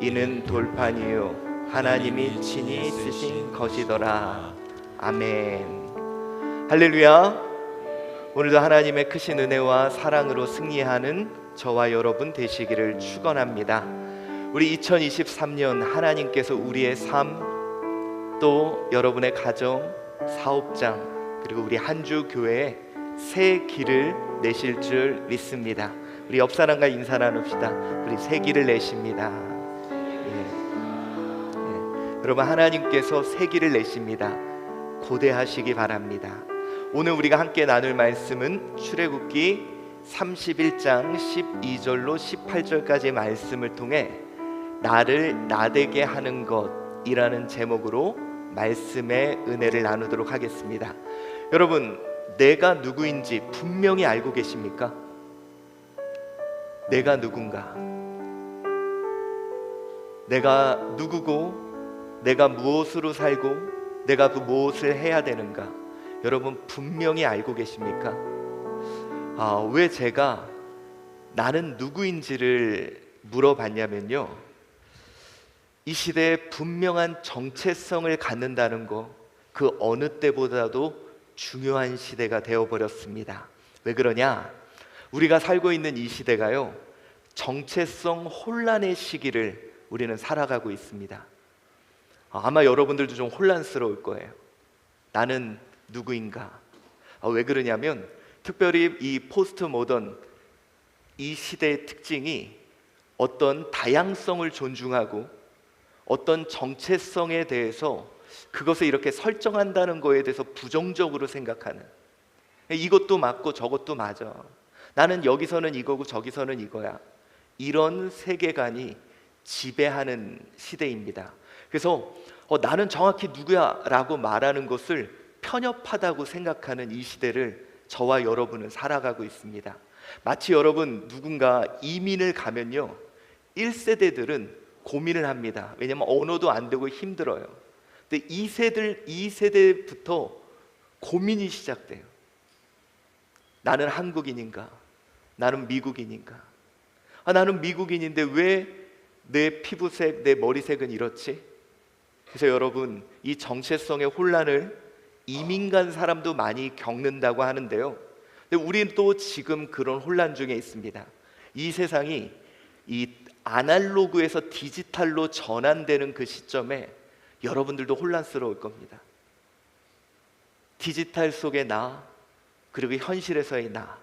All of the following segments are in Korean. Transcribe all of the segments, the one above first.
이는 돌판이요 하나님이 친히 쓰신 것이더라. 아멘. 할렐루야. 오늘도 하나님의 크신 은혜와 사랑으로 승리하는 저와 여러분 되시기를 축원합니다. 우리 2023년 하나님께서 우리의 삶, 또 여러분의 가정, 사업장, 그리고 우리 한주 교회에 새 길을 내실 줄 믿습니다. 우리 옆 사람과 인사 나눕시다. 우리 새 길을 내십니다. 여러분, 하나님께서 새 길을 내십니다. 고대하시기 바랍니다. 오늘 우리가 함께 나눌 말씀은 출애굽기 31장 12절로 18절까지의 말씀을 통해 나를 나되게 하는 것이라는 제목으로 말씀의 은혜를 나누도록 하겠습니다. 여러분, 내가 누구인지 분명히 알고 계십니까? 내가 누군가, 내가 누구고, 내가 무엇으로 살고, 내가 그 무엇을 해야 되는가, 여러분 분명히 알고 계십니까? 왜 제가 나는 누구인지를 물어봤냐면요, 이 시대에 분명한 정체성을 갖는다는 거, 그 어느 때보다도 중요한 시대가 되어버렸습니다. 왜 그러냐? 우리가 살고 있는 이 시대가요, 정체성 혼란의 시기를 우리는 살아가고 있습니다. 아마 여러분들도 좀 혼란스러울 거예요. 나는 누구인가? 왜 그러냐면 특별히 이 포스트 모던 이 시대의 특징이 어떤 다양성을 존중하고 어떤 정체성에 대해서 그것을 이렇게 설정한다는 거에 대해서 부정적으로 생각하는, 이것도 맞고 저것도 맞아, 나는 여기서는 이거고 저기서는 이거야, 이런 세계관이 지배하는 시대입니다. 그래서 나는 정확히 누구야 라고 말하는 것을 편협하다고 생각하는 이 시대를 저와 여러분은 살아가고 있습니다. 마치 여러분 누군가 이민을 가면요, 1세대들은 고민을 합니다. 왜냐하면 언어도 안 되고 힘들어요. 근데 2세대부터 고민이 시작돼요. 나는 한국인인가? 나는 미국인인가? 나는 미국인인데 왜 내 피부색, 내 머리색은 이렇지? 그래서 여러분, 이 정체성의 혼란을 이민 간 사람도 많이 겪는다고 하는데요, 근데 우리는 또 지금 그런 혼란 중에 있습니다. 이 세상이 이 아날로그에서 디지털로 전환되는 그 시점에 여러분들도 혼란스러울 겁니다. 디지털 속의 나, 그리고 현실에서의 나.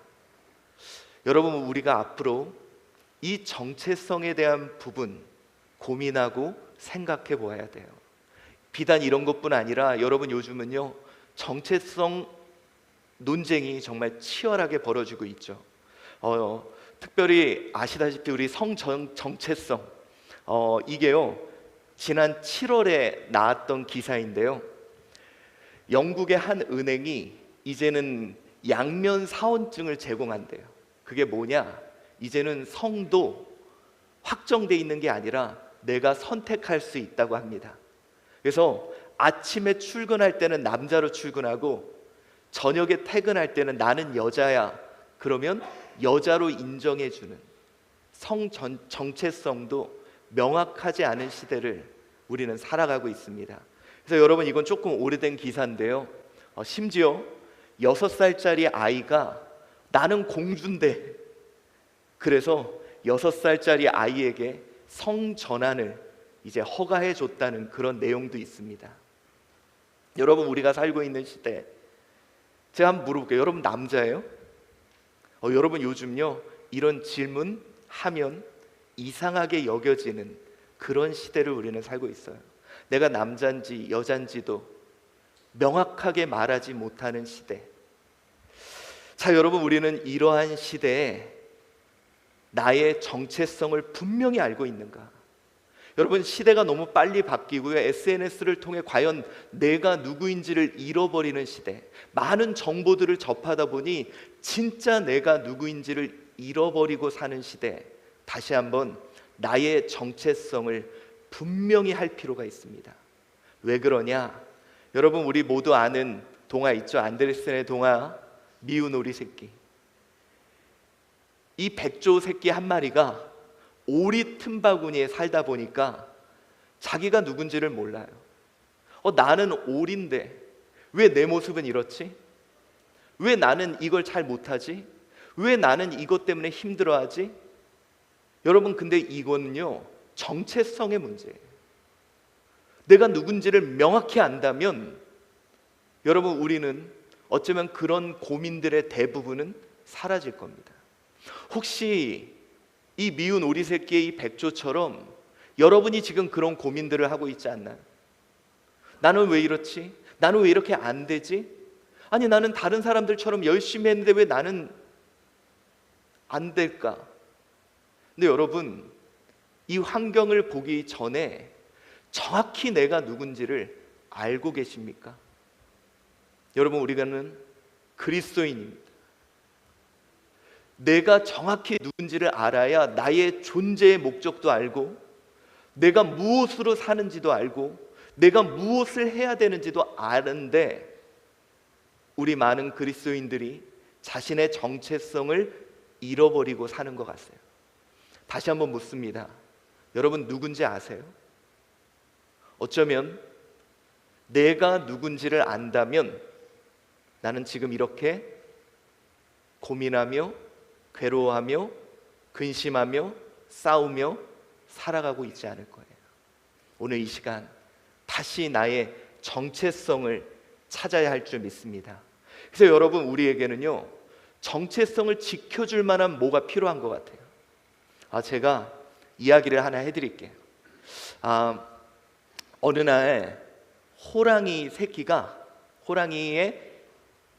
여러분, 우리가 앞으로 이 정체성에 대한 부분 고민하고 생각해 보아야 돼요. 비단 이런 것뿐 아니라 여러분, 요즘은요 정체성 논쟁이 정말 치열하게 벌어지고 있죠. 특별히 아시다시피 우리 정체성, 이게요 지난 7월에 나왔던 기사인데요, 영국의 한 은행이 이제는 양면 사원증을 제공한대요. 그게 뭐냐? 이제는 성도 확정돼 있는 게 아니라 내가 선택할 수 있다고 합니다. 그래서 아침에 출근할 때는 남자로 출근하고 저녁에 퇴근할 때는 나는 여자야, 그러면 여자로 인정해주는 정체성도 명확하지 않은 시대를 우리는 살아가고 있습니다. 그래서 여러분, 이건 조금 오래된 기사인데요, 심지어 6살짜리 아이가 나는 공주인데, 그래서 6살짜리 아이에게 성전환을 이제 허가해 줬다는 그런 내용도 있습니다. 여러분, 우리가 살고 있는 시대, 제가 한번 물어볼게요. 여러분 남자예요? 여러분 요즘요 이런 질문 하면 이상하게 여겨지는 그런 시대를 우리는 살고 있어요. 내가 남자인지 여자인지도 명확하게 말하지 못하는 시대. 자, 여러분, 우리는 이러한 시대에 나의 정체성을 분명히 알고 있는가? 여러분, 시대가 너무 빨리 바뀌고요, SNS를 통해 과연 내가 누구인지를 잃어버리는 시대, 많은 정보들을 접하다 보니 진짜 내가 누구인지를 잃어버리고 사는 시대. 다시 한번 나의 정체성을 분명히 할 필요가 있습니다. 왜 그러냐? 여러분, 우리 모두 아는 동화 있죠? 안데르센의 동화 미운 오리 새끼. 이 백조 새끼 한 마리가 오리 틈바구니에 살다 보니까 자기가 누군지를 몰라요. 나는 오리인데 왜 내 모습은 이렇지? 왜 나는 이걸 잘 못하지? 왜 나는 이것 때문에 힘들어하지? 여러분, 근데 이거는요, 정체성의 문제예요. 내가 누군지를 명확히 안다면 여러분, 우리는 어쩌면 그런 고민들의 대부분은 사라질 겁니다. 혹시 이 미운 오리 새끼의 이 백조처럼 여러분이 지금 그런 고민들을 하고 있지 않나요? 나는 왜 이렇지? 나는 왜 이렇게 안 되지? 아니, 나는 다른 사람들처럼 열심히 했는데 왜 나는 안 될까? 근데 여러분, 이 환경을 보기 전에 정확히 내가 누군지를 알고 계십니까? 여러분, 우리는 그리스도인입니다. 내가 정확히 누군지를 알아야 나의 존재의 목적도 알고, 내가 무엇으로 사는지도 알고, 내가 무엇을 해야 되는지도 아는데, 우리 많은 그리스도인들이 자신의 정체성을 잃어버리고 사는 것 같아요. 다시 한번 묻습니다. 여러분, 누군지 아세요? 어쩌면 내가 누군지를 안다면 나는 지금 이렇게 고민하며 괴로워하며 근심하며 싸우며 살아가고 있지 않을 거예요. 오늘 이 시간 다시 나의 정체성을 찾아야 할 줄 믿습니다. 그래서 여러분, 우리에게는요, 정체성을 지켜줄 만한 뭐가 필요한 것 같아요. 제가 이야기를 하나 해드릴게요. 어느 날 호랑이의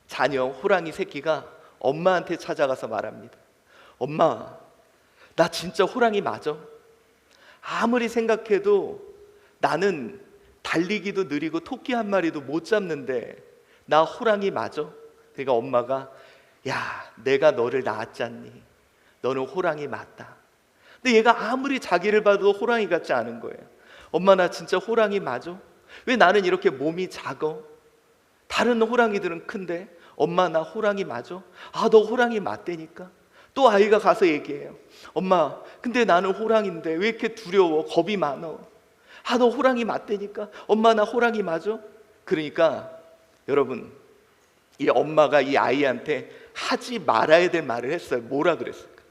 자녀 호랑이 새끼가 엄마한테 찾아가서 말합니다. 엄마, 나 진짜 호랑이 맞아? 아무리 생각해도 나는 달리기도 느리고 토끼 한 마리도 못 잡는데 나 호랑이 맞아? 그러니까 엄마가, 야, 내가 너를 낳았잖니, 너는 호랑이 맞다. 근데 얘가 아무리 자기를 봐도 호랑이 같지 않은 거예요. 엄마, 나 진짜 호랑이 맞아? 왜 나는 이렇게 몸이 작아? 다른 호랑이들은 큰데 엄마, 나 호랑이 맞아? 너 호랑이 맞다니까. 또 아이가 가서 얘기해요. 엄마, 근데 나는 호랑인데 왜 이렇게 두려워? 겁이 많어. 너 호랑이 맞다니까. 엄마, 나 호랑이 맞아? 그러니까 여러분, 이 엄마가 이 아이한테 하지 말아야 될 말을 했어요. 뭐라 그랬을까?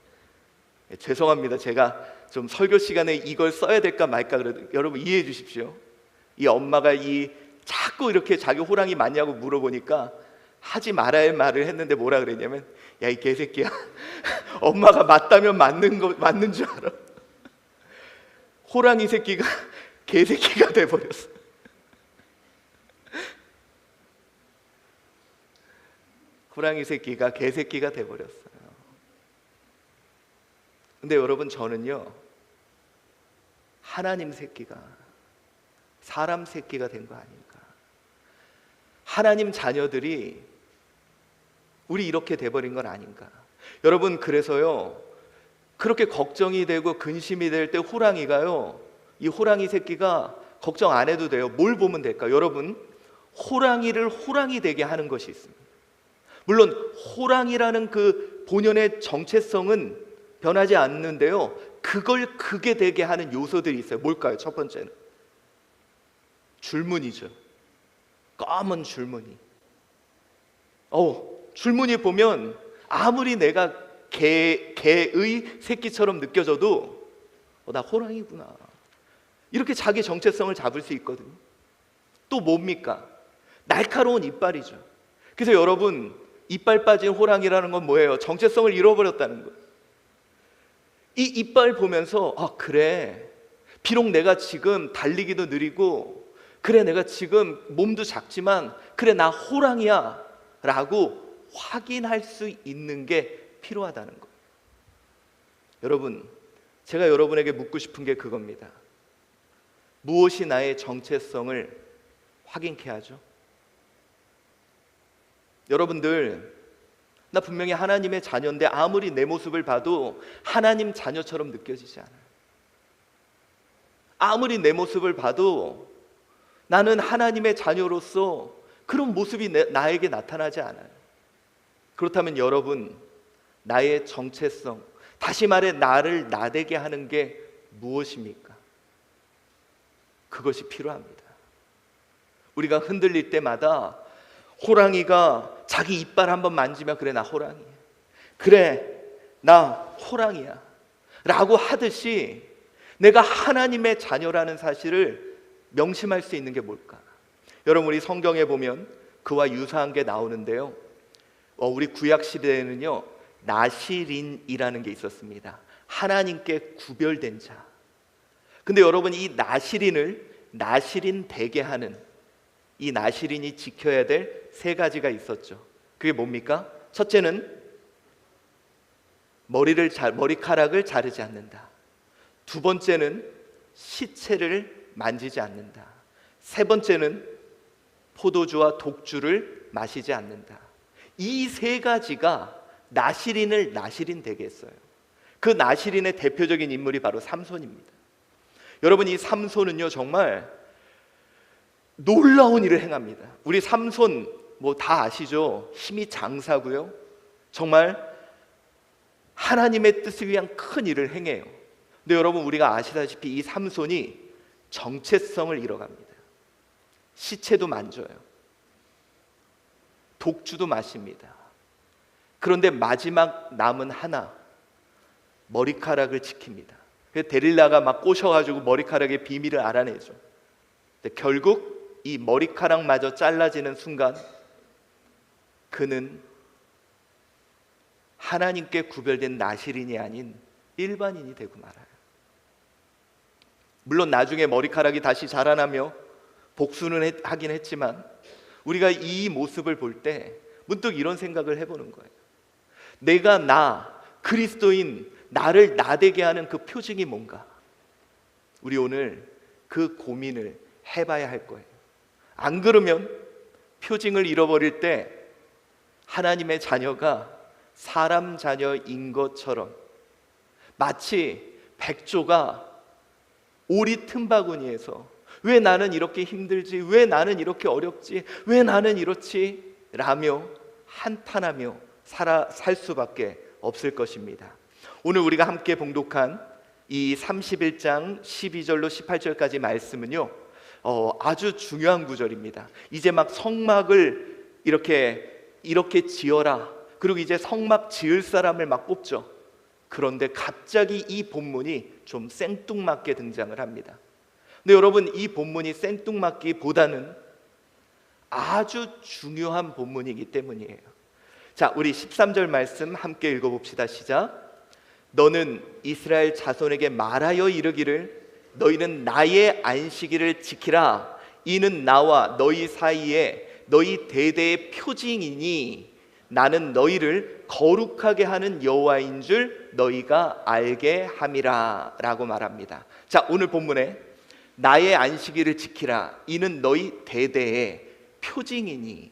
죄송합니다. 제가 좀 설교 시간에 이걸 써야 될까 말까 그래도 여러분 이해해 주십시오. 이 엄마가 자꾸 이렇게 자기 호랑이 맞냐고 물어보니까 하지 말아야 할 말을 했는데 뭐라 그랬냐면, 야, 이 개새끼야, 엄마가 맞다면 맞는 줄 알아. 호랑이 새끼가 개새끼가 돼버렸어. 호랑이 새끼가 개새끼가 돼버렸어요. 근데 여러분, 저는요, 하나님 새끼가 사람 새끼가 된 거 아닌가. 하나님 자녀들이 우리 이렇게 돼버린 건 아닌가. 여러분, 그래서요, 그렇게 걱정이 되고 근심이 될 때 호랑이가요, 이 호랑이 새끼가 걱정 안 해도 돼요. 뭘 보면 될까? 여러분, 호랑이를 호랑이 되게 하는 것이 있습니다. 물론 호랑이라는 그 본연의 정체성은 변하지 않는데요, 그걸 크게 되게 하는 요소들이 있어요. 뭘까요? 첫 번째는 줄무늬죠. 검은 줄무늬. 줄무늬 보면 아무리 내가 개의 새끼처럼 느껴져도 나 호랑이구나, 이렇게 자기 정체성을 잡을 수 있거든요. 또 뭡니까? 날카로운 이빨이죠. 그래서 여러분, 이빨 빠진 호랑이라는 건 뭐예요? 정체성을 잃어버렸다는 거예요. 이 이빨 보면서 그래, 비록 내가 지금 달리기도 느리고, 그래, 내가 지금 몸도 작지만 그래, 나 호랑이야 라고 확인할 수 있는 게 필요하다는 거예요. 여러분, 제가 여러분에게 묻고 싶은 게 그겁니다. 무엇이 나의 정체성을 확인케 하죠? 여러분들, 나 분명히 하나님의 자녀인데 아무리 내 모습을 봐도 하나님 자녀처럼 느껴지지 않아요. 아무리 내 모습을 봐도 나는 하나님의 자녀로서 그런 모습이 나에게 나타나지 않아요. 그렇다면 여러분, 나의 정체성, 다시 말해 나를 나대게 하는 게 무엇입니까? 그것이 필요합니다. 우리가 흔들릴 때마다 호랑이가 자기 이빨 한번 만지면 그래 나 호랑이야, 그래 나 호랑이야 라고 하듯이 내가 하나님의 자녀라는 사실을 명심할 수 있는 게 뭘까? 여러분, 우리 성경에 보면 그와 유사한 게 나오는데요, 우리 구약 시대에는요 나실인이라는 게 있었습니다. 하나님께 구별된 자. 근데 여러분, 이 나실인을 나실인 되게 하는, 이 나실인이 지켜야 될 세 가지가 있었죠. 그게 뭡니까? 첫째는 머리카락을 자르지 않는다. 두 번째는 시체를 만지지 않는다. 세 번째는 포도주와 독주를 마시지 않는다. 이 세 가지가 나실인을 나실인 되게 했어요. 그 나실인의 대표적인 인물이 바로 삼손입니다. 여러분, 이 삼손은요 정말 놀라운 일을 행합니다. 우리 삼손 뭐 다 아시죠? 힘이 장사고요, 정말 하나님의 뜻을 위한 큰 일을 행해요. 근데 여러분, 우리가 아시다시피 이 삼손이 정체성을 잃어갑니다. 시체도 만져요, 독주도 마십니다. 그런데 마지막 남은 하나, 머리카락을 지킵니다. 그래서 데릴라가 막 꼬셔가지고 머리카락의 비밀을 알아내죠. 근데 결국 이 머리카락마저 잘라지는 순간 그는 하나님께 구별된 나실인이 아닌 일반인이 되고 말아요. 물론 나중에 머리카락이 다시 자라나며 복수는 하긴 했지만 우리가 이 모습을 볼 때 문득 이런 생각을 해보는 거예요. 내가 나, 그리스도인 나를 나되게 하는 그 표징이 뭔가? 우리 오늘 그 고민을 해봐야 할 거예요. 안 그러면 표징을 잃어버릴 때 하나님의 자녀가 사람 자녀인 것처럼, 마치 백조가 오리 틈바구니에서 왜 나는 이렇게 힘들지, 왜 나는 이렇게 어렵지, 왜 나는 이렇지 라며 한탄하며 살 수밖에 없을 것입니다. 오늘 우리가 함께 봉독한 이 31장 12절로 18절까지 말씀은요 아주 중요한 구절입니다. 이제 막 성막을 이렇게 지어라, 그리고 이제 성막 지을 사람을 막 뽑죠. 그런데 갑자기 이 본문이 좀 생뚱맞게 등장을 합니다. 근데 여러분, 이 본문이 생뚱맞기보다는 아주 중요한 본문이기 때문이에요. 자, 우리 13절 말씀 함께 읽어봅시다. 시작. 너는 이스라엘 자손에게 말하여 이르기를 너희는 나의 안식일을 지키라. 이는 나와 너희 사이에 너희 대대의 표징이니 나는 너희를 거룩하게 하는 여호와인 줄 너희가 알게 함이라 라고 말합니다. 자, 오늘 본문에 나의 안식일을 지키라, 이는 너희 대대의 표징이니,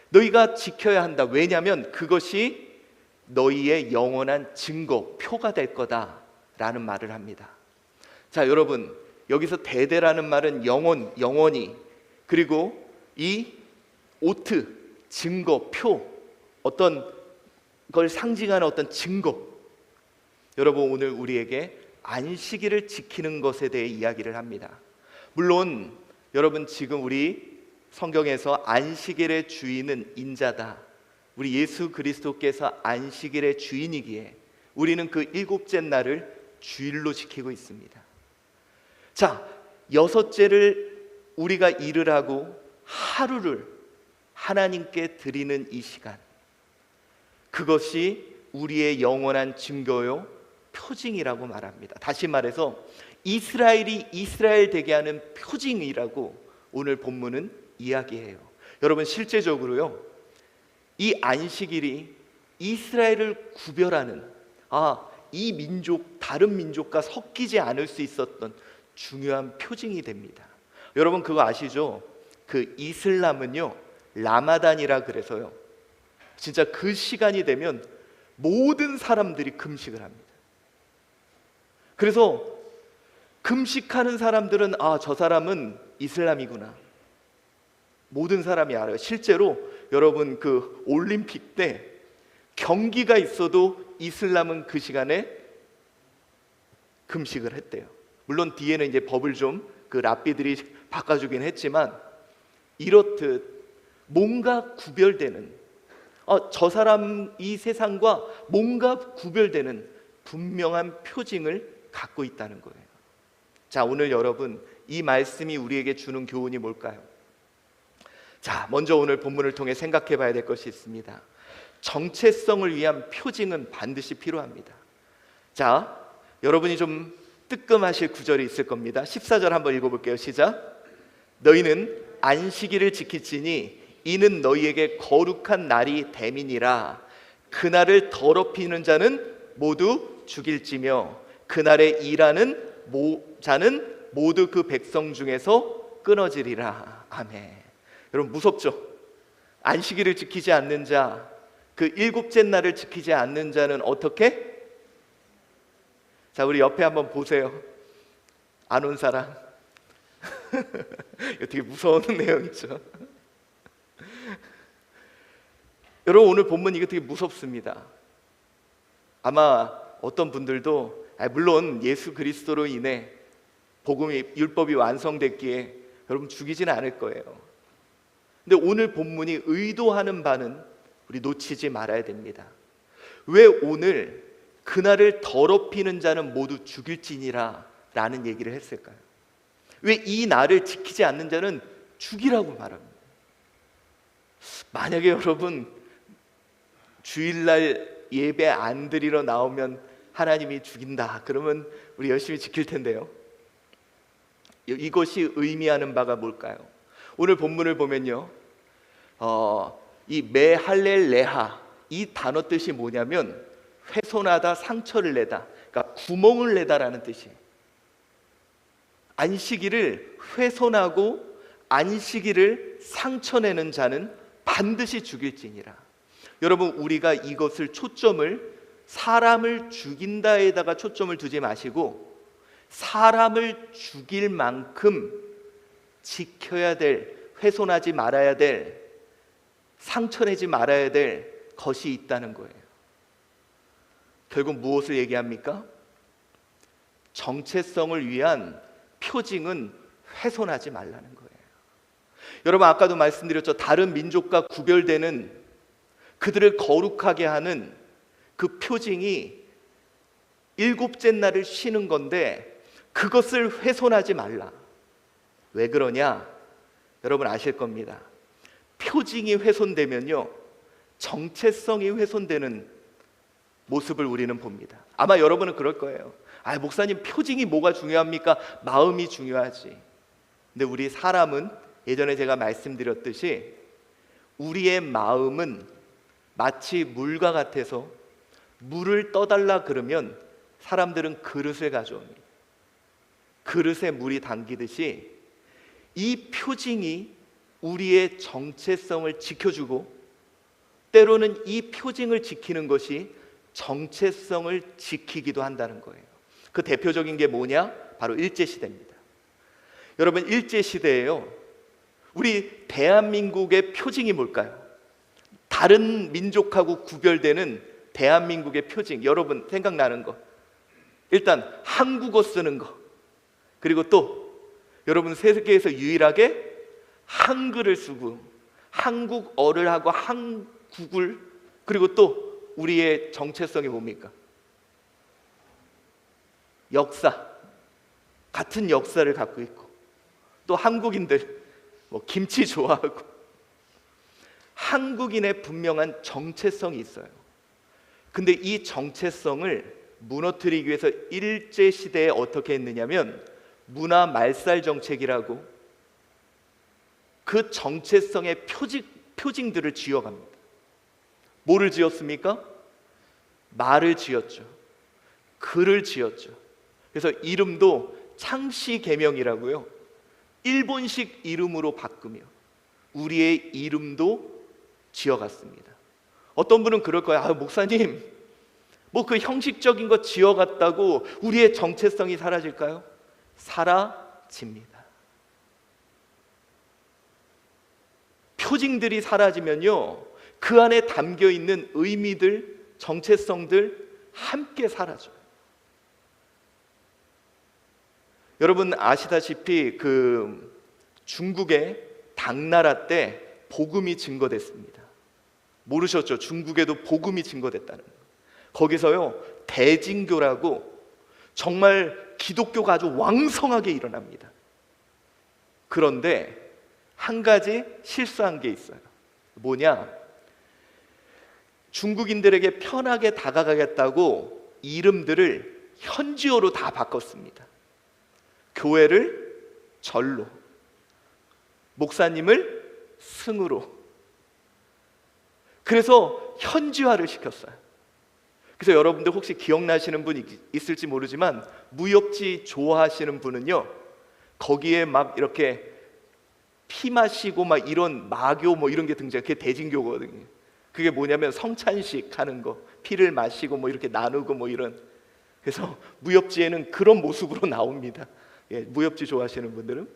너희가 지켜야 한다. 왜냐하면 그것이 너희의 영원한 증거, 표가 될 거다라는 말을 합니다. 자, 여러분, 여기서 대대라는 말은 영원히, 그리고 이 오트, 증거, 표, 어떤 걸 상징하는 어떤 증거. 여러분, 오늘 우리에게 안식일을 지키는 것에 대해 이야기를 합니다. 물론 여러분, 지금 우리 성경에서 안식일의 주인은 인자다, 우리 예수 그리스도께서 안식일의 주인이기에 우리는 그 일곱째 날을 주일로 지키고 있습니다. 자, 여섯째를 우리가 일을 하고 하루를 하나님께 드리는 이 시간, 그것이 우리의 영원한 증거요 표징이라고 말합니다. 다시 말해서 이스라엘이 이스라엘 되게 하는 표징이라고 오늘 본문은 이야기해요. 여러분, 실제적으로요 이 안식일이 이스라엘을 구별하는, 이 민족 다른 민족과 섞이지 않을 수 있었던 중요한 표징이 됩니다. 여러분, 그거 아시죠? 그 이슬람은요 라마단이라 그래서요 진짜 그 시간이 되면 모든 사람들이 금식을 합니다. 그래서 금식하는 사람들은 저 사람은 이슬람이구나, 모든 사람이 알아요. 실제로 여러분, 그 올림픽 때 경기가 있어도 이슬람은 그 시간에 금식을 했대요. 물론 뒤에는 이제 법을 좀 그 랍비들이 바꿔주긴 했지만, 이렇듯 뭔가 구별되는, 저 사람 이 세상과 뭔가 구별되는 분명한 표징을 갖고 있다는 거예요. 자, 오늘 여러분, 이 말씀이 우리에게 주는 교훈이 뭘까요? 자, 먼저 오늘 본문을 통해 생각해 봐야 될 것이 있습니다. 정체성을 위한 표징은 반드시 필요합니다. 자, 여러분이 좀 뜨끔하실 구절이 있을 겁니다. 14절 한번 읽어볼게요. 시작. 너희는 안식일을 지킬지니 이는 너희에게 거룩한 날이 됨이니라. 그날을 더럽히는 자는 모두 죽일지며 그날에 일하는 자는 모두 그 백성 중에서 끊어지리라. 아멘. 여러분, 무섭죠? 안식일을 지키지 않는 자, 그 일곱째 날을 지키지 않는 자는 어떻게? 자, 우리 옆에 한번 보세요. 안 온 사람. 이거 되게 무서운 내용이죠. 여러분, 오늘 본문 이거 되게 무섭습니다. 아마 어떤 분들도 물론 예수 그리스도로 인해 복음이, 율법이 완성됐기에 여러분 죽이지는 않을 거예요. 근데 오늘 본문이 의도하는 바는 우리 놓치지 말아야 됩니다. 왜 오늘 그날을 더럽히는 자는 모두 죽일지니라 라는 얘기를 했을까요? 왜 이 날을 지키지 않는 자는 죽이라고 말합니다. 만약에 여러분 주일날 예배 안 드리러 나오면 하나님이 죽인다, 그러면 우리 열심히 지킬 텐데요. 이것이 의미하는 바가 뭘까요? 오늘 본문을 보면요, 이 메할렐레하, 이 단어 뜻이 뭐냐면 훼손하다, 상처를 내다, 그러니까 구멍을 내다라는 뜻이에요. 안식일을 훼손하고 안식일을 상처내는 자는 반드시 죽일지니라. 여러분, 우리가 이것을 초점을 사람을 죽인다에다가 초점을 두지 마시고 사람을 죽일 만큼 지켜야 될, 훼손하지 말아야 될, 상처내지 말아야 될 것이 있다는 거예요. 결국 무엇을 얘기합니까? 정체성을 위한 표징은 훼손하지 말라는 거예요. 여러분, 아까도 말씀드렸죠. 다른 민족과 구별되는, 그들을 거룩하게 하는 그 표징이 일곱째 날을 쉬는 건데 그것을 훼손하지 말라. 왜 그러냐? 여러분 아실 겁니다. 표징이 훼손되면요, 정체성이 훼손되는 모습을 우리는 봅니다. 아마 여러분은 그럴 거예요. 목사님, 표징이 뭐가 중요합니까? 마음이 중요하지. 근데 우리 사람은 예전에 제가 말씀드렸듯이 우리의 마음은 마치 물과 같아서 물을 떠달라 그러면 사람들은 그릇을 가져옵니다. 그릇에 물이 담기듯이 이 표징이 우리의 정체성을 지켜주고, 때로는 이 표징을 지키는 것이 정체성을 지키기도 한다는 거예요. 그 대표적인 게 뭐냐? 바로 일제시대입니다. 여러분, 일제시대에요, 우리 대한민국의 표징이 뭘까요? 다른 민족하고 구별되는 대한민국의 표징, 여러분 생각나는 거, 일단 한국어 쓰는 거, 그리고 또 여러분 세계에서 유일하게 한글을 쓰고 한국어를 하고 한국을, 그리고 또 우리의 정체성이 뭡니까? 역사, 같은 역사를 갖고 있고, 또 한국인들 김치 좋아하고, 한국인의 분명한 정체성이 있어요. 근데 이 정체성을 무너뜨리기 위해서 일제시대에 어떻게 했느냐면 문화 말살 정책이라고 그 정체성의 표징들을 지어갑니다. 뭐를 지었습니까? 말을 지었죠. 글을 지었죠. 그래서 이름도 창씨개명이라고요, 일본식 이름으로 바꾸며 우리의 이름도 지어갔습니다. 어떤 분은 그럴 거예요. 목사님, 그 형식적인 거 지어갔다고 우리의 정체성이 사라질까요? 사라집니다. 표징들이 사라지면요, 그 안에 담겨 있는 의미들, 정체성들 함께 사라져요. 여러분 아시다시피 중국의 당나라 때 복음이 증거됐습니다. 모르셨죠? 중국에도 복음이 증거됐다는 거. 거기서요 대진교라고 정말 기독교가 아주 왕성하게 일어납니다. 그런데 한 가지 실수한 게 있어요. 뭐냐? 중국인들에게 편하게 다가가겠다고 이름들을 현지어로 다 바꿨습니다. 교회를 절로, 목사님을 승으로. 그래서 현지화를 시켰어요. 그래서 여러분들 혹시 기억나시는 분 있을지 모르지만 무협지 좋아하시는 분은요 거기에 막 이렇게 피 마시고 막 이런 마교 뭐 이런 게 등장. 그게 대진교거든요. 그게 뭐냐면 성찬식 하는 거, 피를 마시고 뭐 이렇게 나누고 뭐 이런. 그래서 무협지에는 그런 모습으로 나옵니다. 예, 무협지 좋아하시는 분들은.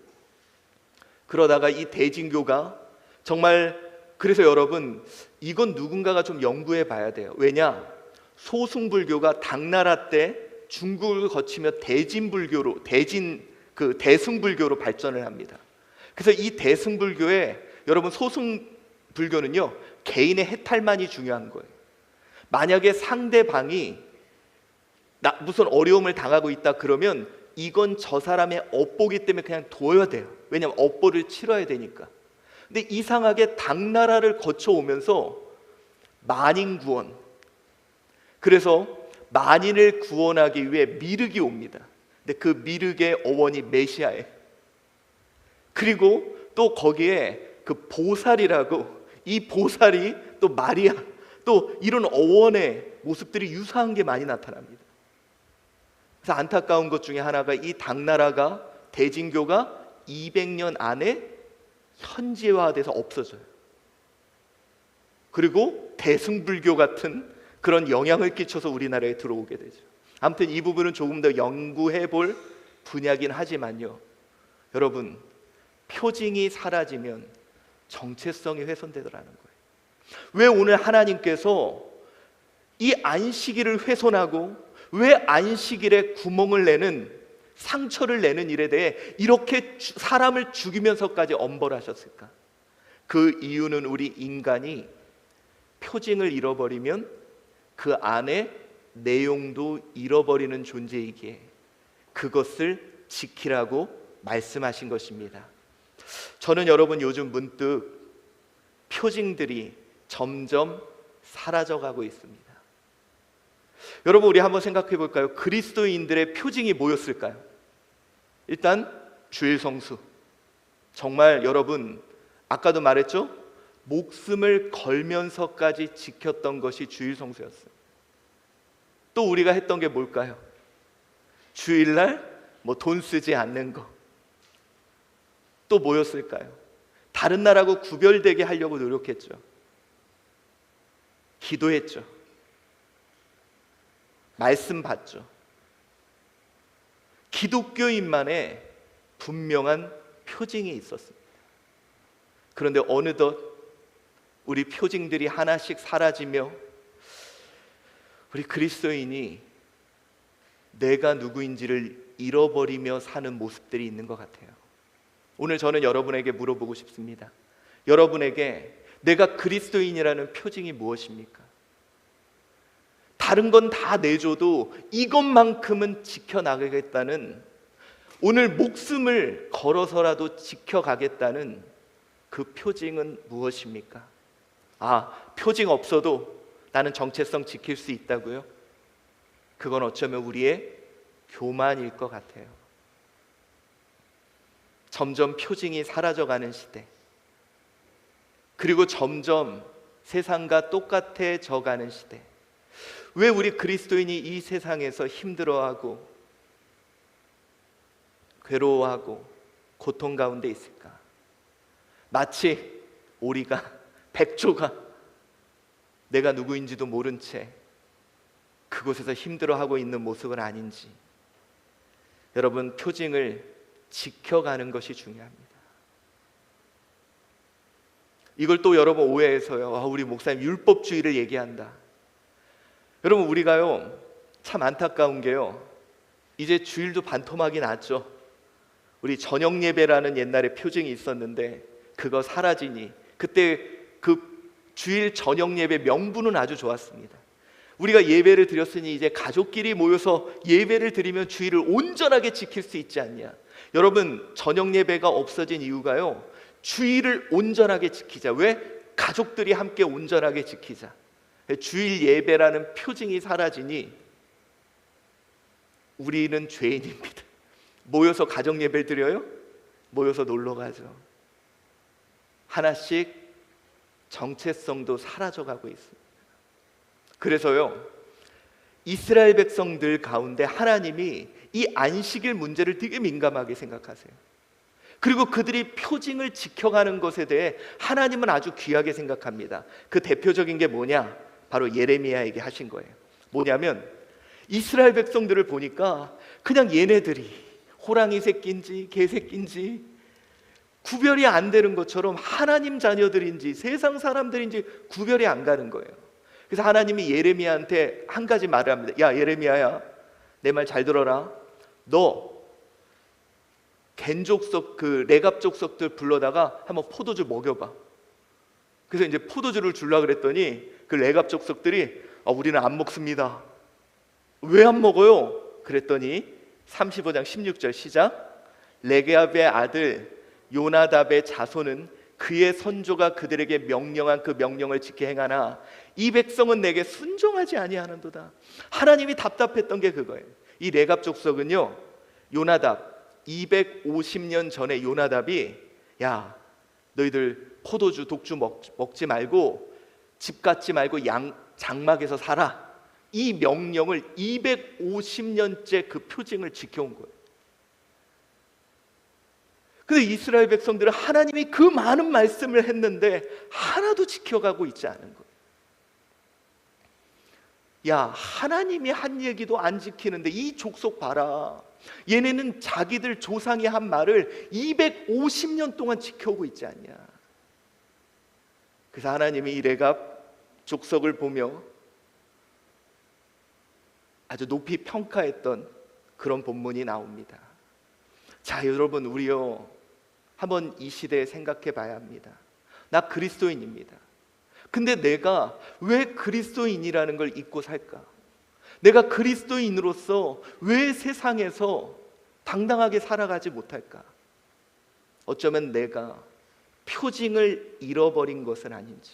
그러다가 이 대진교가 정말, 그래서 여러분 이건 누군가가 좀 연구해 봐야 돼요. 왜냐? 소승불교가 당나라 때 중국을 거치며 대승불교로 발전을 합니다. 그래서 이 대승불교에 여러분 소승불교는요 개인의 해탈만이 중요한 거예요. 만약에 상대방이 무슨 어려움을 당하고 있다 그러면 이건 저 사람의 업보기 때문에 그냥 둬야 돼요. 왜냐하면 업보를 치러야 되니까. 근데 이상하게 당나라를 거쳐오면서 만인구원, 그래서 만인을 구원하기 위해 미륵이 옵니다. 근데 그 미륵의 어원이 메시아예요. 그리고 또 거기에 그 보살이라고, 이 보살이 또 마리아, 또 이런 어원의 모습들이 유사한 게 많이 나타납니다. 그래서 안타까운 것 중에 하나가 이 당나라가, 대진교가 200년 안에 현지화돼서 없어져요. 그리고 대승불교 같은 그런 영향을 끼쳐서 우리나라에 들어오게 되죠. 아무튼 이 부분은 조금 더 연구해 볼 분야긴 하지만요, 여러분 표징이 사라지면 정체성이 훼손되더라는 거예요. 왜 오늘 하나님께서 이 안식일을 훼손하고 왜 안식일에 구멍을 내는, 상처를 내는 일에 대해 이렇게 사람을 죽이면서까지 엄벌하셨을까? 그 이유는 우리 인간이 표징을 잃어버리면 그 안에 내용도 잃어버리는 존재이기에 그것을 지키라고 말씀하신 것입니다. 저는 여러분 요즘 문득 표징들이 점점 사라져가고 있습니다. 여러분 우리 한번 생각해 볼까요? 그리스도인들의 표징이 뭐였을까요? 일단 주일 성수. 정말 여러분 아까도 말했죠? 목숨을 걸면서까지 지켰던 것이 주일 성수였어요. 또 우리가 했던 게 뭘까요? 주일날 뭐 돈 쓰지 않는 거. 또 뭐였을까요? 다른 날하고 구별되게 하려고 노력했죠. 기도했죠. 말씀 받죠. 기독교인만의 분명한 표징이 있었습니다. 그런데 어느덧 우리 표징들이 하나씩 사라지며 우리 그리스도인이 내가 누구인지를 잃어버리며 사는 모습들이 있는 것 같아요. 오늘 저는 여러분에게 물어보고 싶습니다. 여러분에게 내가 그리스도인이라는 표징이 무엇입니까? 다른 건 다 내줘도 이것만큼은 지켜나가겠다는, 오늘 목숨을 걸어서라도 지켜가겠다는 그 표징은 무엇입니까? 표징 없어도 나는 정체성 지킬 수 있다고요? 그건 어쩌면 우리의 교만일 것 같아요. 점점 표징이 사라져가는 시대, 그리고 점점 세상과 똑같아져가는 시대, 왜 우리 그리스도인이 이 세상에서 힘들어하고 괴로워하고 고통 가운데 있을까? 마치 오리가, 백조가 내가 누구인지도 모른 채 그곳에서 힘들어하고 있는 모습은 아닌지, 여러분 표징을 지켜가는 것이 중요합니다. 이걸 또 여러분 오해해서요, 우리 목사님 율법주의를 얘기한다. 여러분, 우리가요 참 안타까운 게요, 이제 주일도 반토막이 났죠. 우리 저녁 예배라는 옛날에 표징이 있었는데 그거 사라지니 그때 그 주일 저녁 예배 명분은 아주 좋았습니다. 우리가 예배를 드렸으니 이제 가족끼리 모여서 예배를 드리면 주일을 온전하게 지킬 수 있지 않냐. 여러분, 저녁 예배가 없어진 이유가요, 주일을 온전하게 지키자. 왜? 가족들이 함께 온전하게 지키자. 주일 예배라는 표징이 사라지니 우리는 죄인입니다. 모여서 가정 예배를 드려요? 모여서 놀러 가죠. 하나씩 정체성도 사라져가고 있습니다. 그래서요, 이스라엘 백성들 가운데 하나님이 이 안식일 문제를 되게 민감하게 생각하세요. 그리고 그들이 표징을 지켜가는 것에 대해 하나님은 아주 귀하게 생각합니다. 그 대표적인 게 뭐냐? 바로 예레미야에게 하신 거예요. 뭐냐면 이스라엘 백성들을 보니까 그냥 얘네들이 호랑이 새끼인지 개 새끼인지 구별이 안 되는 것처럼 하나님 자녀들인지 세상 사람들인지 구별이 안 가는 거예요. 그래서 하나님이 예레미야한테 한 가지 말을 합니다. 야, 예레미야야, 내 말 잘 들어라. 너 겐 족속, 그 레갑 족속들 불러다가 한번 포도주 먹여봐. 그래서 이제 포도주를 주려고 그랬더니 그 레갑 족속들이 우리는 안 먹습니다. 왜 안 먹어요? 그랬더니 35장 16절 시작. 레갑의 아들 요나답의 자손은 그의 선조가 그들에게 명령한 그 명령을 지켜 행하나 이 백성은 내게 순종하지 아니하는도다. 하나님이 답답했던 게 그거예요. 이 레갑 족속은요, 요나답 250년 전에 요나답이 야, 너희들 포도주 독주 먹지 말고 집 갖지 말고 장막에서 살아, 이 명령을 250년째 그 표징을 지켜온 거예요. 근데 이스라엘 백성들은 하나님이 그 많은 말씀을 했는데 하나도 지켜가고 있지 않은 거예요. 야, 하나님이 한 얘기도 안 지키는데 이 족속 봐라. 얘네는 자기들 조상이 한 말을 250년 동안 지켜오고 있지 않냐. 그래서 하나님이 이 레갑 족속을 보며 아주 높이 평가했던 그런 본문이 나옵니다. 자, 여러분, 우리요 한번 이 시대에 생각해 봐야 합니다. 나 그리스도인입니다. 근데 내가 왜 그리스도인이라는 걸 잊고 살까? 내가 그리스도인으로서 왜 세상에서 당당하게 살아가지 못할까? 어쩌면 내가 표징을 잃어버린 것은 아닌지.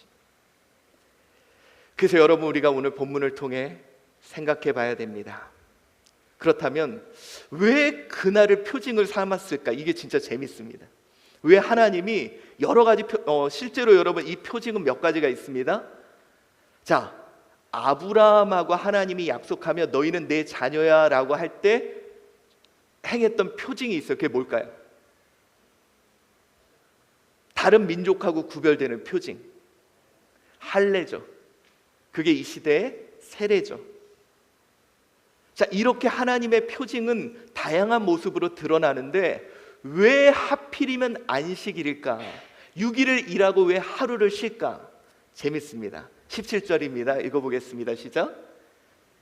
그래서 여러분, 우리가 오늘 본문을 통해 생각해 봐야 됩니다. 그렇다면 왜 그날을 표징을 삼았을까? 이게 진짜 재밌습니다. 왜 하나님이 여러 가지 실제로 여러분 이 표징은 몇 가지가 있습니다. 자, 아브라함하고 하나님이 약속하며 너희는 내 자녀야 라고 할 때 행했던 표징이 있어요. 그게 뭘까요? 다른 민족하고 구별되는 표징, 할례죠. 그게 이 시대의 세례죠. 자, 이렇게 하나님의 표징은 다양한 모습으로 드러나는데 왜 하필이면 안식일일까? 6일을 일하고 왜 하루를 쉴까? 재밌습니다. 17절입니다. 읽어보겠습니다. 시작.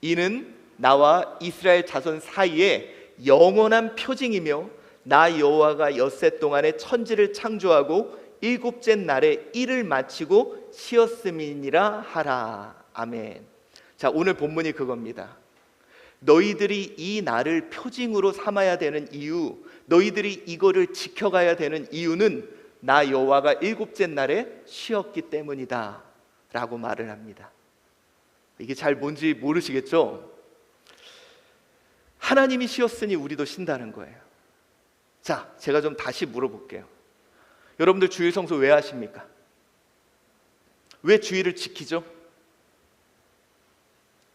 이는 나와 이스라엘 자손 사이에 영원한 표징이며 나 여호와가 엿새 동안에 천지를 창조하고 일곱째 날에 일을 마치고 쉬었음이니라 하라. 아멘. 자, 오늘 본문이 그겁니다. 너희들이 이 날을 표징으로 삼아야 되는 이유, 너희들이 이거를 지켜가야 되는 이유는 나 여호와가 일곱째 날에 쉬었기 때문이다 라고 말을 합니다. 이게 잘 뭔지 모르시겠죠? 하나님이 쉬었으니 우리도 쉰다는 거예요. 자, 제가 좀 다시 물어볼게요. 여러분들 주일 성수 왜 하십니까? 왜 주일을 지키죠?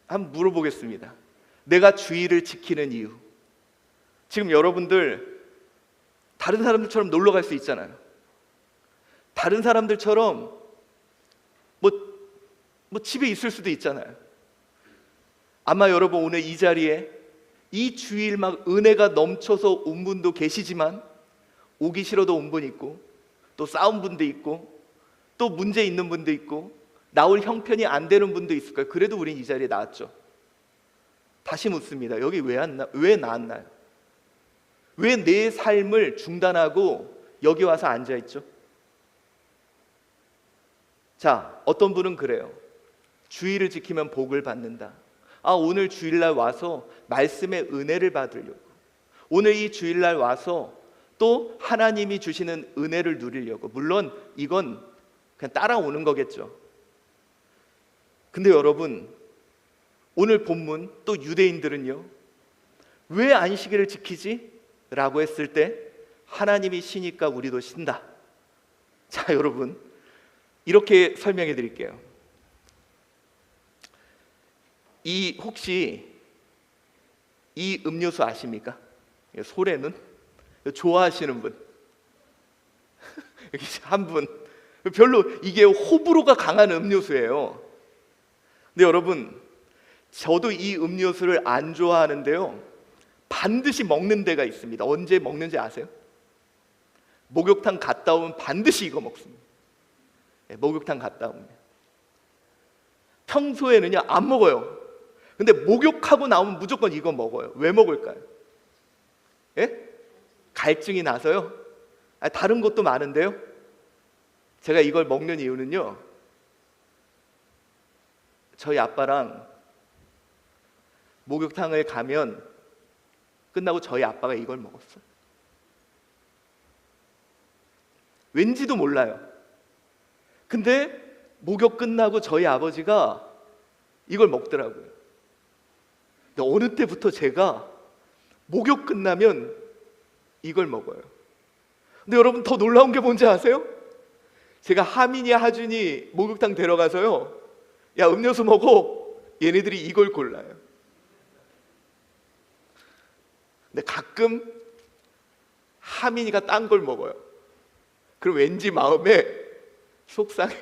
한번 물어보겠습니다. 내가 주일을 지키는 이유. 지금 여러분들 다른 사람들처럼 놀러 갈 수 있잖아요. 다른 사람들처럼 뭐 집에 있을 수도 있잖아요. 아마 여러분 오늘 이 자리에 이 주일 막 은혜가 넘쳐서 온 분도 계시지만 오기 싫어도 온 분 있고 또 싸운 분도 있고 또 문제 있는 분도 있고 나올 형편이 안 되는 분도 있을 거예요. 그래도 우린 이 자리에 나왔죠. 다시 묻습니다. 여기 왜 나왔나요? 왜 내 삶을 중단하고 여기 와서 앉아있죠? 자, 어떤 분은 그래요. 주의를 지키면 복을 받는다. 오늘 주일날 와서 말씀의 은혜를 받으려고, 오늘 이 주일날 와서 또 하나님이 주시는 은혜를 누리려고. 물론 이건 그냥 따라오는 거겠죠. 근데 여러분, 오늘 본문 또 유대인들은요, 왜 안식일을 지키지? 라고 했을 때 하나님이 쉬니까 우리도 쉰다. 자, 여러분, 이렇게 설명해 드릴게요. 혹시 이 음료수 아십니까? 소래는? 좋아하시는 분? 여기 한 분. 별로 이게 호불호가 강한 음료수예요. 근데 여러분, 저도 이 음료수를 안 좋아하는데요, 반드시 먹는 데가 있습니다. 언제 먹는지 아세요? 목욕탕 갔다 오면 반드시 이거 먹습니다. 목욕탕 갔다 오면. 평소에는요 안 먹어요. 근데 목욕하고 나오면 무조건 이거 먹어요. 왜 먹을까요? 예? 갈증이 나서요? 다른 것도 많은데요, 제가 이걸 먹는 이유는요, 저희 아빠랑 목욕탕을 가면 끝나고 저희 아빠가 이걸 먹었어요. 왠지도 몰라요. 근데 목욕 끝나고 저희 아버지가 이걸 먹더라고요. 근데 어느 때부터 제가 목욕 끝나면 이걸 먹어요. 근데 여러분, 더 놀라운 게 뭔지 아세요? 제가 하민이 하준이 목욕탕 데려가서요, 야 음료수 먹어, 얘네들이 이걸 골라요. 근데 가끔 하민이가 딴 걸 먹어요. 그럼 왠지 마음에 속상해.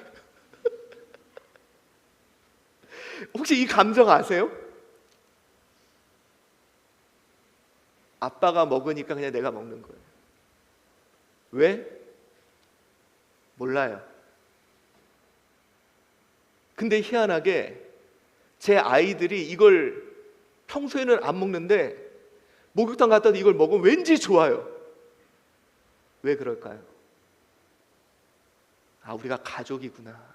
혹시 이 감정 아세요? 아빠가 먹으니까 그냥 내가 먹는 거예요. 왜? 몰라요. 근데 희한하게 제 아이들이 이걸 평소에는 안 먹는데 목욕탕 갔다 와도 이걸 먹으면 왠지 좋아요. 왜 그럴까요? 우리가 가족이구나.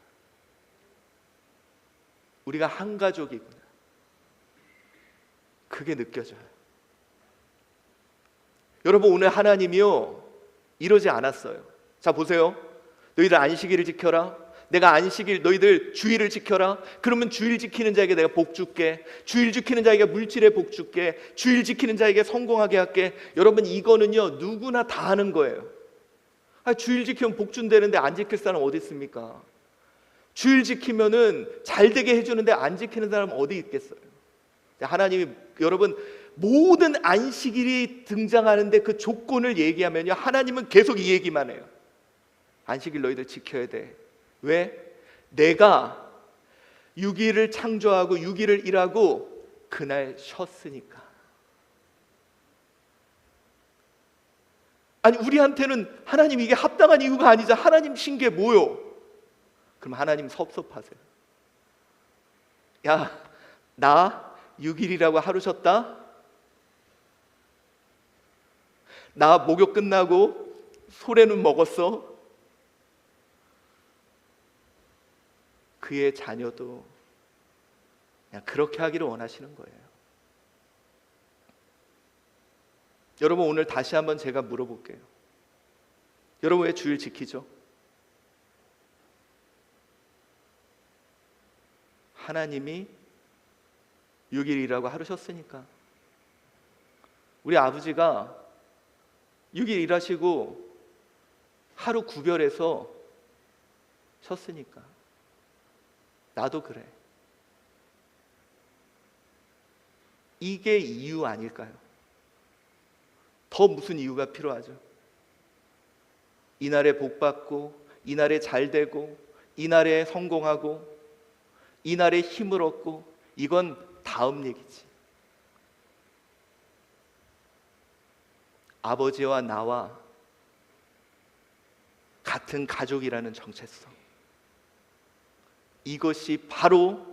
우리가 한 가족이구나. 그게 느껴져요. 여러분, 오늘 하나님이요 이러지 않았어요. 자, 보세요. 너희들 안식일을 지켜라. 내가 안식일, 너희들 주일을 지켜라. 그러면 주일 지키는 자에게 내가 복 줄게. 주일 지키는 자에게 물질의 복 줄게. 주일 지키는 자에게 성공하게 할게. 여러분, 이거는요 누구나 다 하는 거예요. 주일 지키면 복 준다는데 안 지킬 사람 어디 있습니까? 주일 지키면은 잘 되게 해주는데 안 지키는 사람 어디 있겠어요? 하나님이, 여러분, 모든 안식일이 등장하는데 그 조건을 얘기하면요, 하나님은 계속 이 얘기만 해요. 안식일 너희들 지켜야 돼. 왜? 내가 6일을 창조하고 6일을 일하고 그날 쉬었으니까. 아니, 우리한테는 하나님 이게 합당한 이유가 아니죠. 하나님 쉰 게 뭐요? 그럼 하나님 섭섭하세요. 야, 나 6일이라고 하루 쉬었다? 나 목욕 끝나고 소래는 먹었어? 그의 자녀도 그냥 그렇게 하기를 원하시는 거예요. 여러분, 오늘 다시 한번 제가 물어볼게요. 여러분, 왜 주일 지키죠? 하나님이 6일이라고 하루 쉬었으니까. 우리 아버지가 6일 일하시고 하루 구별해서 쉬었으니까. 나도 그래. 이게 이유 아닐까요? 더 무슨 이유가 필요하죠? 이날에 복 받고, 이날에 잘 되고, 이날에 성공하고, 이날에 힘을 얻고, 이건 다음 얘기지. 아버지와 나와 같은 가족이라는 정체성, 이것이 바로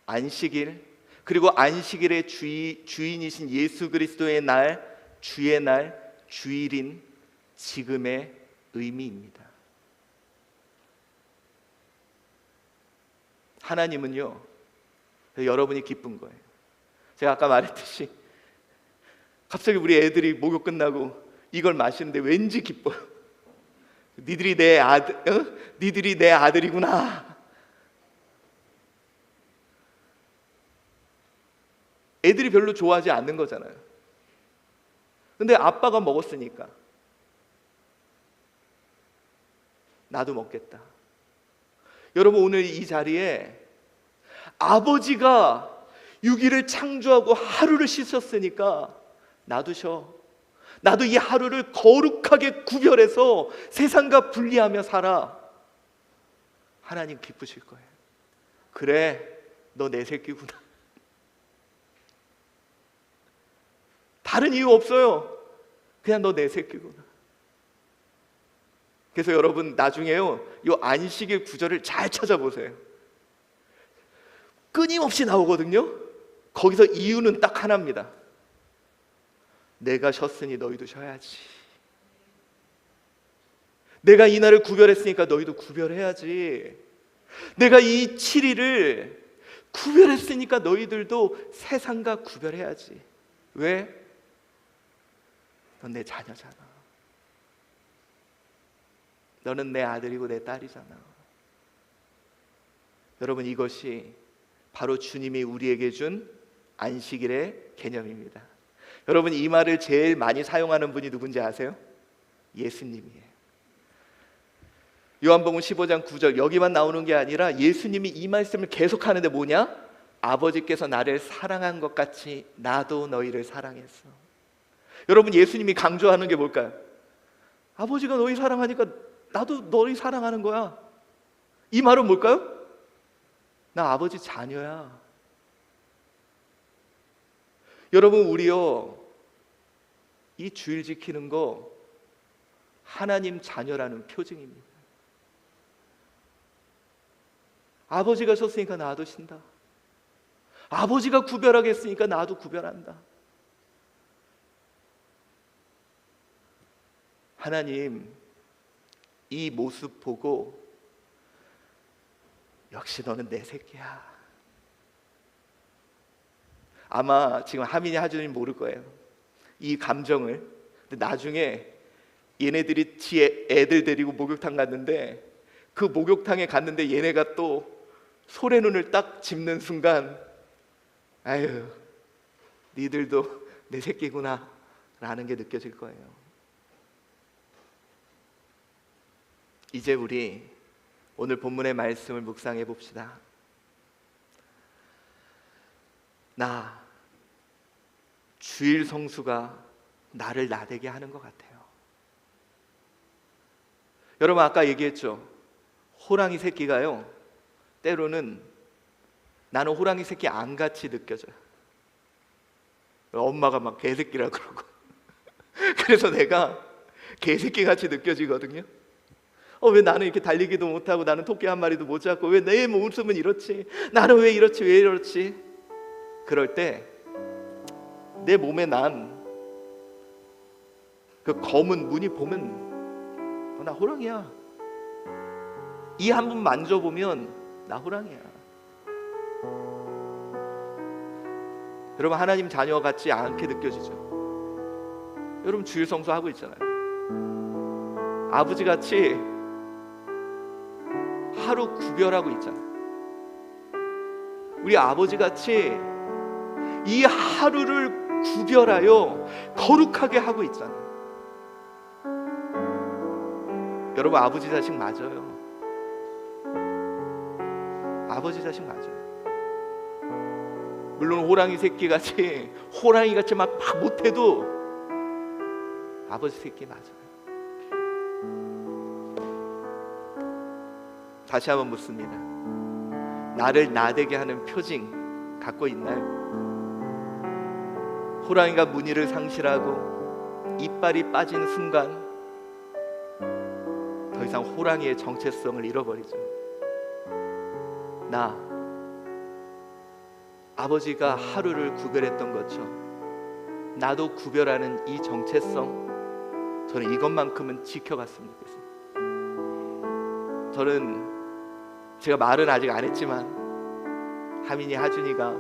안식일, 그리고 안식일의 주인이신 예수 그리스도의 날, 주의 날, 주일인 지금의 의미입니다. 하나님은요, 여러분이 기쁜 거예요. 제가 아까 말했듯이 갑자기 우리 애들이 목욕 끝나고 이걸 마시는데 왠지 기뻐요. 니들이 내 아들이구나. 애들이 별로 좋아하지 않는 거잖아요. 근데 아빠가 먹었으니까 나도 먹겠다. 여러분, 오늘 이 자리에 아버지가 6일을 창조하고 하루를 쉬셨으니까 나도 쉬어. 나도 이 하루를 거룩하게 구별해서 세상과 분리하며 살아. 하나님 기쁘실 거예요. 그래, 너 내 새끼구나. 다른 이유 없어요. 그냥 너 내 새끼구나. 그래서 여러분, 나중에요, 이 안식일 구절을 잘 찾아보세요. 끊임없이 나오거든요. 거기서 이유는 딱 하나입니다. 내가 쉬었으니 너희도 쉬어야지. 내가 이 날을 구별했으니까 너희도 구별해야지. 내가 이 7일을 구별했으니까 너희들도 세상과 구별해야지. 왜? 넌 내 자녀잖아. 너는 내 아들이고 내 딸이잖아. 여러분, 이것이 바로 주님이 우리에게 준 안식일의 개념입니다. 여러분, 이 말을 제일 많이 사용하는 분이 누군지 아세요? 예수님이에요. 요한복음 15장 9절, 여기만 나오는 게 아니라 예수님이 이 말씀을 계속 하는데 뭐냐? 아버지께서 나를 사랑한 것 같이 나도 너희를 사랑했어. 여러분, 예수님이 강조하는 게 뭘까요? 아버지가 너희 사랑하니까 나도 너희 사랑하는 거야. 이 말은 뭘까요? 나 아버지 자녀야. 여러분, 우리요, 이 주일 지키는 거 하나님 자녀라는 표징입니다. 아버지가 쉬었으니까 나도 쉰다. 아버지가 구별하겠으니까 나도 구별한다. 하나님, 이 모습 보고 역시 너는 내 새끼야. 아마 지금 하민이 하준이 모를 거예요, 이 감정을. 근데 나중에 얘네들이 뒤에 애들 데리고 목욕탕 갔는데, 그 목욕탕에 갔는데 얘네가 또 소래눈을 딱 짚는 순간, 아유, 니들도 내 새끼구나 라는 게 느껴질 거예요. 이제 우리 오늘 본문의 말씀을 묵상해 봅시다. 나 주일 성수가 나를 나대게 하는 것 같아요. 여러분, 아까 얘기했죠, 호랑이 새끼가요, 때로는 나는 호랑이 새끼 안 같이 느껴져요. 엄마가 막 개새끼라 그러고 그래서 내가 개새끼 같이 느껴지거든요. 왜 나는 이렇게 달리기도 못하고, 나는 토끼 한 마리도 못 잡고, 왜 내 모습은 이렇지, 나는 왜 이렇지, 왜 이렇지. 그럴 때 내 몸에 난 그 검은 무늬 보면 나 호랑이야. 이 한 번 만져보면 나 호랑이야. 여러분, 하나님 자녀 같지 않게 느껴지죠? 여러분, 주일 성수하고 있잖아요. 아버지 같이 하루 구별하고 있잖아요. 우리 아버지 같이 이 하루를 구별하여 거룩하게 하고 있잖아요. 여러분, 아버지 자식 맞아요. 아버지 자식 맞아요. 물론 호랑이 새끼 같이, 호랑이 같이 막 못해도 아버지 새끼 맞아요. 다시 한번 묻습니다. 나를 나대게 하는 표징 갖고 있나요? 호랑이가 무늬를 상실하고 이빨이 빠진 순간 더 이상 호랑이의 정체성을 잃어버리죠. 나 아버지가 하루를 구별했던 것처럼 나도 구별하는 이 정체성, 저는 이것만큼은 지켜갔으면 좋겠습니다. 저는 제가 말은 아직 안 했지만 하민이, 하준이가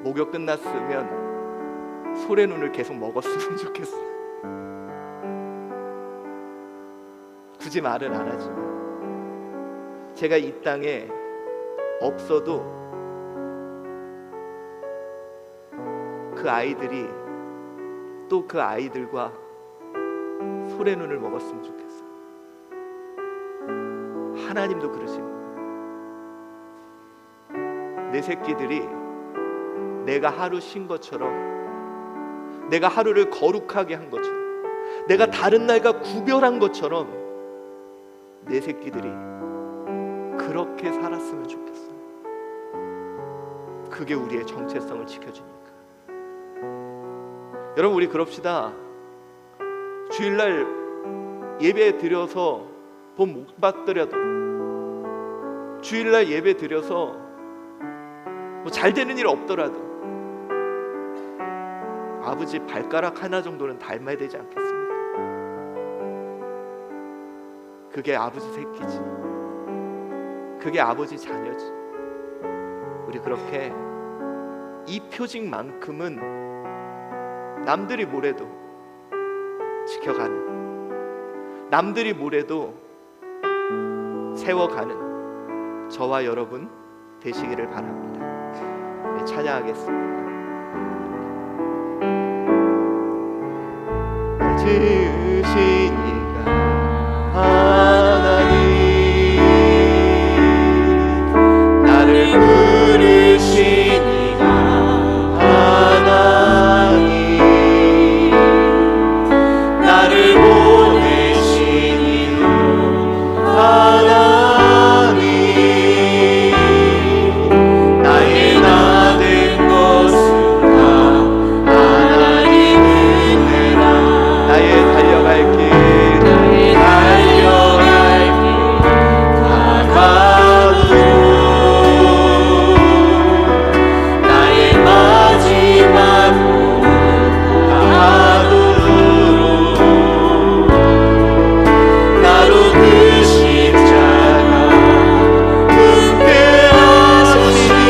목욕 끝났으면 소래눈을 계속 먹었으면 좋겠어요. 굳이 말은 안 하지만 제가 이 땅에 없어도 그 아이들이 또 그 아이들과 소래눈을 먹었으면 좋겠어요. 하나님도 그러시는 거예요. 내 새끼들이 내가 하루 쉰 것처럼, 내가 하루를 거룩하게 한 것처럼, 내가 다른 날과 구별한 것처럼 내 새끼들이 그렇게 살았으면 좋겠어요. 그게 우리의 정체성을 지켜주니까. 여러분, 우리 그럽시다. 주일날 예배 드려서 돈 못 받더라도, 주일날 예배 드려서 뭐 잘 되는 일 없더라도 아버지 발가락 하나 정도는 닮아야 되지 않겠습니까? 그게 아버지 새끼지, 그게 아버지 자녀지. 우리 그렇게 이 표징만큼은 남들이 뭐래도 지켜가는, 남들이 뭐래도 세워가는 저와 여러분 되시기를 바랍니다. 네, 찬양하겠습니다. 지으신 이가 하나님, 나를 부르신 이가 하나님, 나를 보내신 이도 하나님, 나의 나 된 것은 다 하나님 은혜라. 나의 달려갈 길, 나의 달려갈 길 다가오고, 나의 마지막으로 다가오도록 나로 그 십자가 굳게 하시니,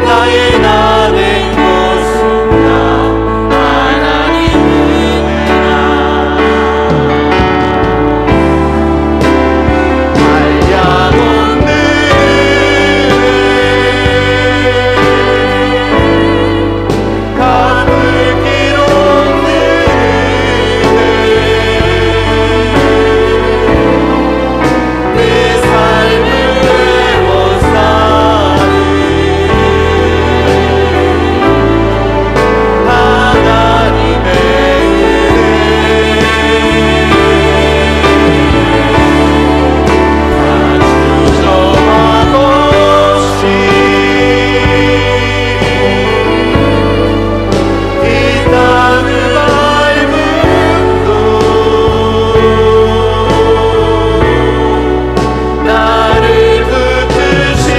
나의 나 된 것은 다 하나님 은혜라. 한량없는 갚을 길 없는 내 삶을 외워 사는 하나님의 은혜, 주저함 없이 이 땅을 밟음도 나를 붙드시는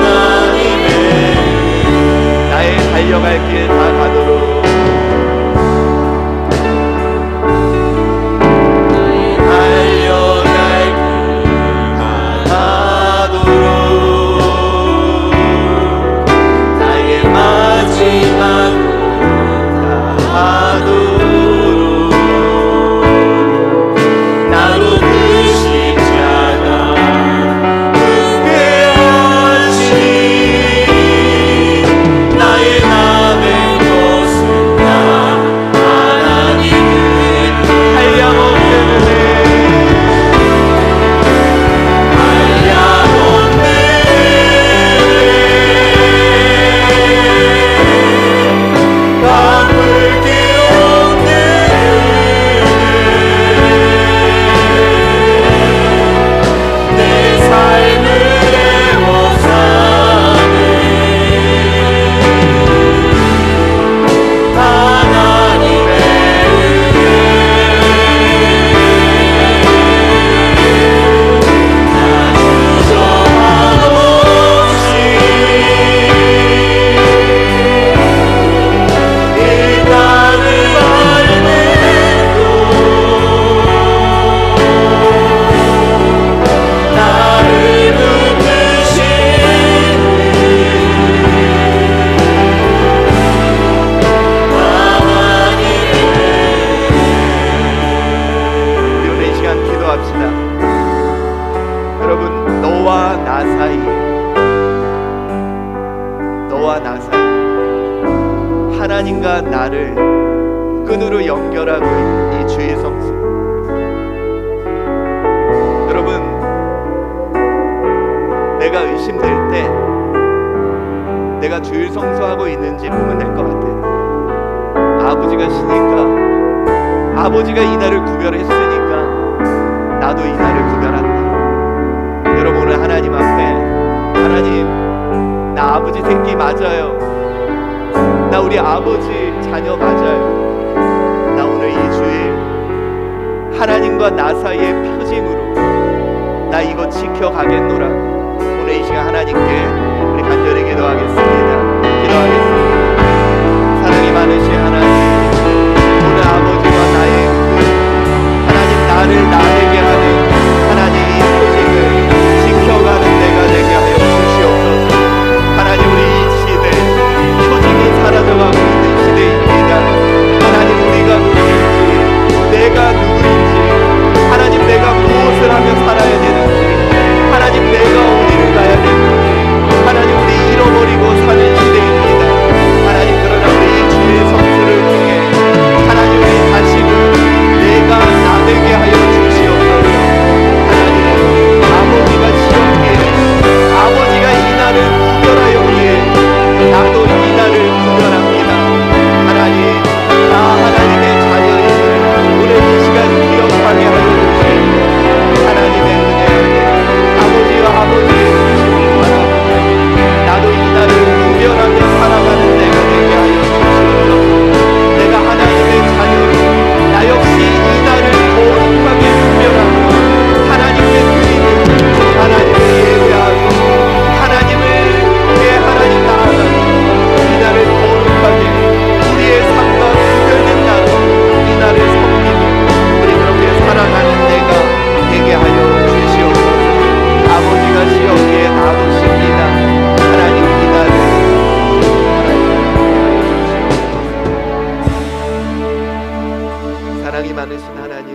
하나님의 나의 달려갈 길 다 가도록, 나의 달려갈 길 다 가도록, 나의 마지막으로 다 하도록 나로 그 십자가 굳게 하시니, 나의 나 된 것은 하나님과 나를 끈으로 연결하고 있는 이 주의 성수. 여러분, 내가 의심될 때 내가 주일 성수하고 있는지 보면 될 것 같아요. 아버지가 시니까, 아버지가 이날을 구별했으니까 나도 이날을 구별한다. 여러분, 오늘 하나님 앞에, 하나님, 나 아버지 새끼 맞아요. 나 우리 아버지 자녀 맞아요. 나 오늘 이 주일 하나님과 나 사이의 표징으로 나 이거 지켜가겠노라고 오늘 이 시간 하나님께 우리 간절히 기도하겠습니다. 기도하겠습니다. 사랑이 많으신 하나님, 오늘 아버지와 나의 하나님, 나를 나에게 하는 하나님 이 표징을 지켜가는 내가 되게 하여 주시옵소서. 하나님, 우리 이 시대 표징이 사라져가고 있는 시대입니다. 하나님, 우리가 누구인지, 내가 누구인지, 하나님, 내가 무엇을 하며 살아야 되는지, 하나님, 내가 어디를 가야 되는지, 하나님, 우리 잃어버리고 사는 시대입니다. 하나님, 그러나 우리 이 주의 성수를 통해 하나님, 우리 다시금 내가 나 되게 하여 주시옵소서. 하나님, 아버지가 시험기에 아버지가 이날을 구별하였기에 나도 이날을 구별합니다. 하나님, 나 하나님의 자녀임을 오늘 이 시간 기억하게 하여 주시고, 하나님의 은혜, 아버지와 아버지의 주심을 바라보며 나도 이날을 구별하며 살아가는 내가 되게 하여 주시옵소서. 내가 하나님의 자녀로 나 역시 이날을 거룩하게 구별하며 하나님의 그림을 하나님을 예배하고 하나님을 위해 하나님 나아가는 이날을 거룩하게 우리의 삶과 구별된 나로 이날을 섬기며 우리 그렇게 살아가는 내가 되게 하여 주시옵소서. 아버지가 시험기에 나오십니다. 하나님, 이날을 사랑이 많으신 하나님,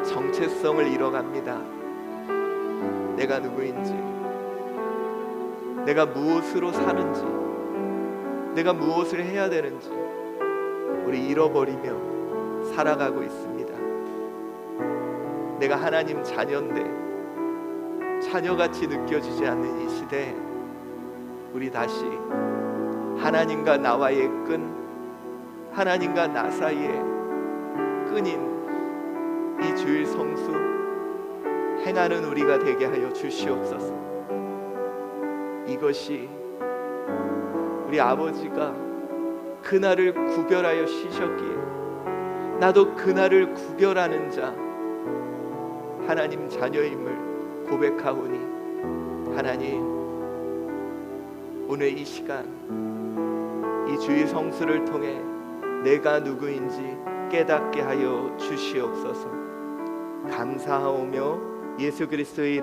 정체성을 잃어갑니다. 내가 누구인지, 내가 무엇으로 사는지, 내가 무엇을 해야 되는지 우리 잃어버리며 살아가고 있습니다. 내가 하나님 자녀인데 자녀같이 느껴지지 않는 이 시대에 우리 다시 하나님과 나와의 끈, 하나님과 나 사이의 끈인 이 주일 성수 행하는 우리가 되게 하여 주시옵소서. 이것이 우리 아버지가 그날을 구별하여 쉬셨기에 나도 그날을 구별하는 자 하나님 자녀임을 고백하오니, 하나님, 오늘 이 시간 이 주의 성수를 통해 내가 누구인지 깨닫게 하여 주시옵소서. 감사하오며 예수 그리스도의